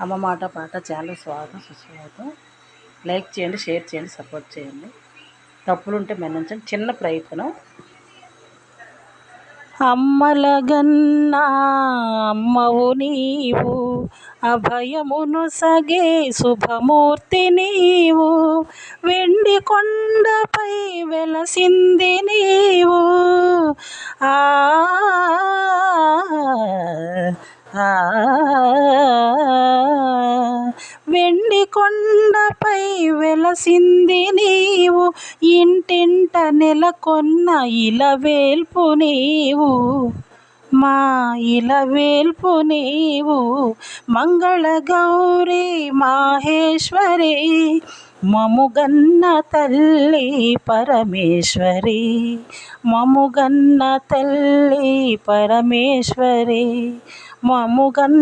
అమ్మ మాట పాట ఛానల్ స్వాగతం సుస్వాగతం. లైక్ చేయండి, షేర్ చేయండి, సపోర్ట్ చేయండి. తప్పులు ఉంటే మన్నించండి. చిన్న ప్రయత్నం. అమ్మలగన్నా అమ్మవు నీవు, అభయమును సగే శుభమూర్తి నీవు, వెండి కొండపై వెలసింది నీవు. ఆ వెండి కొండపై వెలసింది నీవు, ఇంటింట నెలకొన్న ఇలవేల్పు నీవు, మా ఇలవేల్పు నీవు. మంగళ గౌరీ మాహేశ్వరి, మముగన్న తల్లి పరమేశ్వరి, మముగన్న తల్లి పరమేశ్వరి, మముగన్న